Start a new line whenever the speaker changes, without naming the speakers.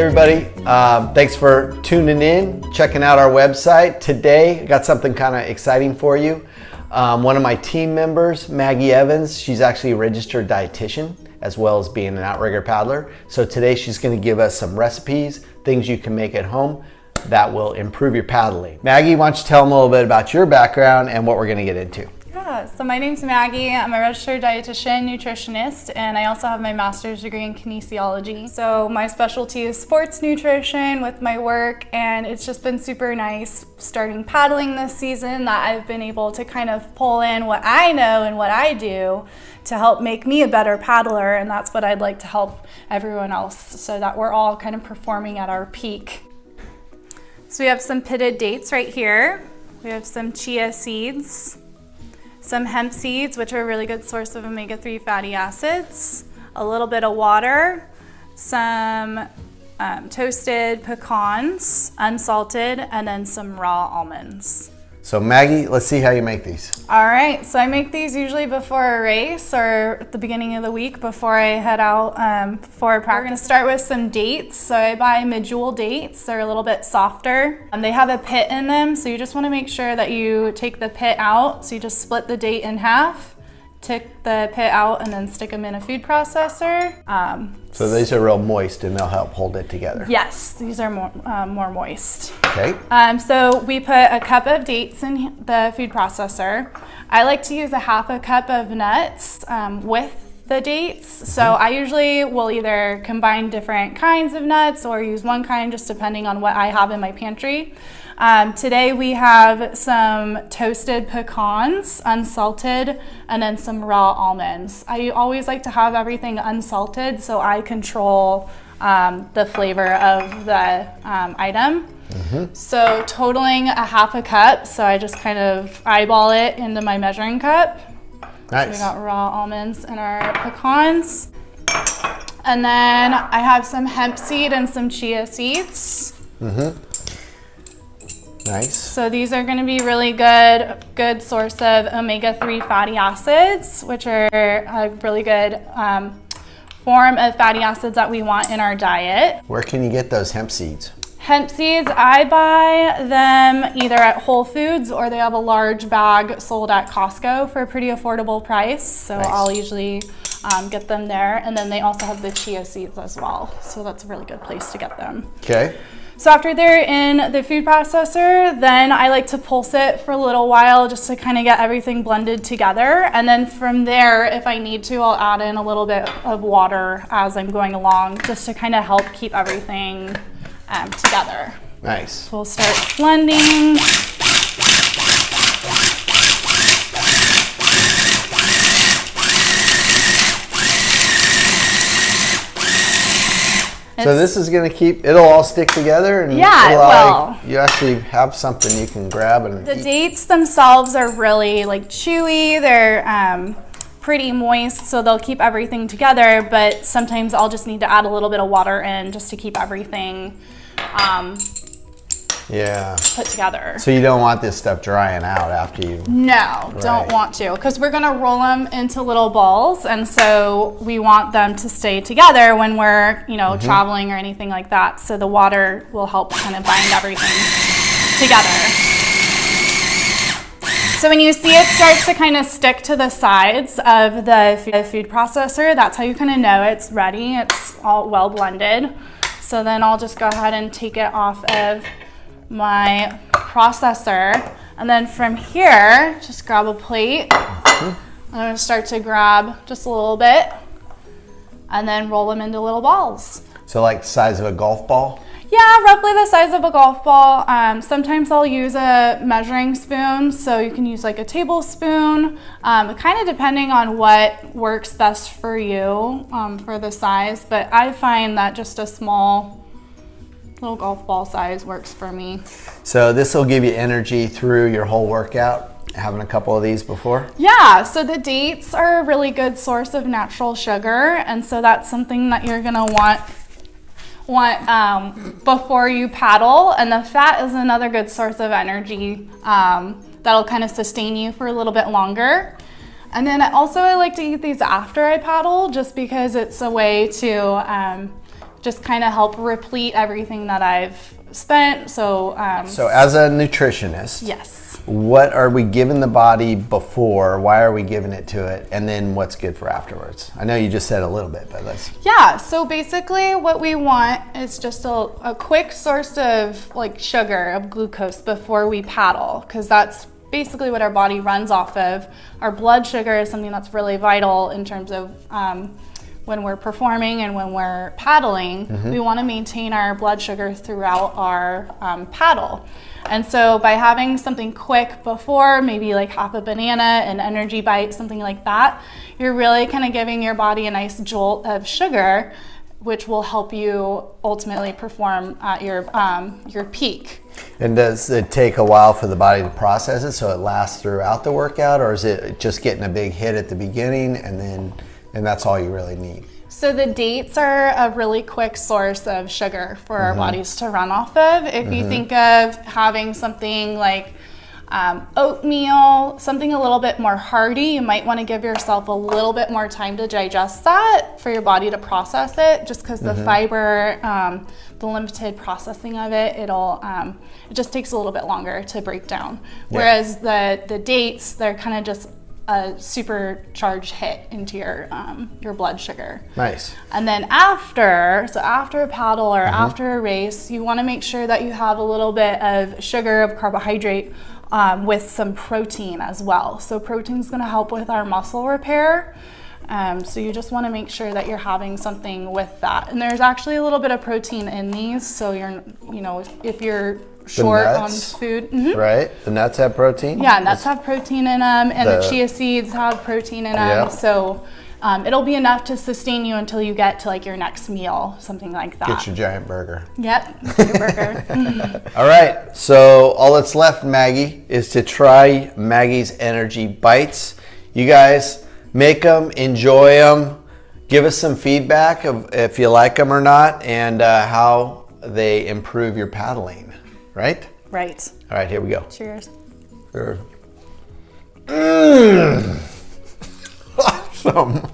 everybody. Thanks for tuning in, checking out our website. Today, I got something kind of exciting for you. One of my team members, Maggie Evans, she's actually a registered dietitian as well as being an outrigger paddler. So today she's going to give us some recipes, things you can make at home that will improve your paddling. Maggie, why don't you tell them a little bit about your background and what we're going to get into.
Yeah, so my name's Maggie. I'm a registered dietitian, nutritionist, and I also have my master's degree in kinesiology. So my specialty is sports nutrition with my work, and it's just been super nice starting paddling this season that I've been able to kind of pull in what I know and what I do to help make me a better paddler, and that's what I'd like to help everyone else so that we're all kind of performing at our peak. So we have some pitted dates right here. We have some chia seeds, some hemp seeds, which are a really good source of omega-3 fatty acids, a little bit of water, some toasted pecans, unsalted, and then some raw almonds.
So Maggie, let's see how you make these.
All right, so I make these usually before a race or at the beginning of the week before I head out for practice. We're gonna start with some dates. So I buy medjool dates. They're a little bit softer. They have a pit in them, so you just wanna make sure that you take the pit out. So you just split the date in half, take the pit out, and then stick them in a food processor.
So these are real moist and they'll help hold it together.
Yes, these are more moist.
Okay.
So we put a cup of dates in the food processor. I like to use a half a cup of nuts with the dates. So I usually will either combine different kinds of nuts or use one kind, just depending on what I have in my pantry. Today we have some toasted pecans, unsalted, and then some raw almonds. I always like to have everything unsalted so I control the flavor of the item. So totaling a half a cup, so I just kind of eyeball it into my measuring cup.
Nice.
So we got raw almonds and our pecans. And then I have some hemp seed and some chia seeds.
Nice.
So these are going to be really good source of omega-3 fatty acids, which are a really good form of fatty acids that we want in our diet.
Where can you get those hemp seeds?
Hemp seeds, I buy them either at Whole Foods or they have a large bag sold at Costco for a pretty affordable price. So
nice. I'll
usually get them there. And then they also have the chia seeds as well. So that's a really good place to get them.
Okay.
So after they're in the food processor, then I like to pulse it for a little while just to kind of get everything blended together. And then from there, if I need to, I'll add in a little bit of water as I'm going along just to kind of help keep everything together.
Nice.
So we'll start blending.
So this is going to keep, it'll all stick together and
yeah, it will.
You actually have something you can grab and
the
eat.
Dates themselves are really like chewy. They're pretty moist, so they'll keep everything together, but sometimes I'll just need to add a little bit of water in just to keep everything put together.
So you don't want this stuff drying out after you...
No, don't want to, because we're gonna roll them into little balls, and so we want them to stay together when we're, traveling or anything like that. So the water will help kind of bind everything together. So when you see it starts to kind of stick to the sides of the food processor, that's how you kind of know it's ready. It's all well blended. So then I'll just go ahead and take it off of my processor, and then from here just grab a plate. I'm going to start to grab just a little bit and then roll them into little balls.
So like the size of a golf ball?
Yeah, roughly the size of a golf ball. Sometimes I'll use a measuring spoon, so you can use like a tablespoon, kind of depending on what works best for you for the size, but I find that just a small little golf ball size works for me.
So this will give you energy through your whole workout, having a couple of these before?
Yeah, so the dates are a really good source of natural sugar, and so that's something that you're gonna want before you paddle, and the fat is another good source of energy that'll kind of sustain you for a little bit longer. And then I like to eat these after I paddle, just because it's a way to just kind of help replete everything that I've spent. So
as a nutritionist,
yes.
What are we giving the body before? Why are we giving it to it? And then what's good for afterwards? I know you just said a little bit, but let's...
Yeah, so basically what we want is just a quick source of like sugar, of glucose before we paddle, because that's basically what our body runs off of. Our blood sugar is something that's really vital in terms of when we're performing and when we're paddling. We want to maintain our blood sugar throughout our paddle. And so by having something quick before, maybe like half a banana, an energy bite, something like that, you're really kind of giving your body a nice jolt of sugar, which will help you ultimately perform at your peak.
And does it take a while for the body to process it so it lasts throughout the workout, or is it just getting a big hit at the beginning and that's all you really need?
So the dates are a really quick source of sugar for our bodies to run off of. If you think of having something like oatmeal, something a little bit more hearty, you might want to give yourself a little bit more time to digest that for your body to process it, just because the fiber, the limited processing of it, it just takes a little bit longer to break down. Yeah. Whereas the dates, they're kind of just a supercharged hit into your blood sugar.
Nice.
And then after a paddle or after a race, you want to make sure that you have a little bit of sugar, of carbohydrate, with some protein as well. So protein is going to help with our muscle repair. So you just want to make sure that you're having something with that. And there's actually a little bit of protein in these. So if you're short on food.
Right? The nuts have protein?
Yeah, nuts have protein in them, and the chia seeds have protein in them. Yep. So it'll be enough to sustain you until you get to like your next meal, something like that.
Get your giant burger.
Yep, your burger.
All right, so all that's left, Maggie, is to try Maggie's Energy Bites. You guys make them, enjoy them, give us some feedback of if you like them or not, and how they improve your paddling. Right?
Right.
All right, here we go.
Cheers.
Awesome.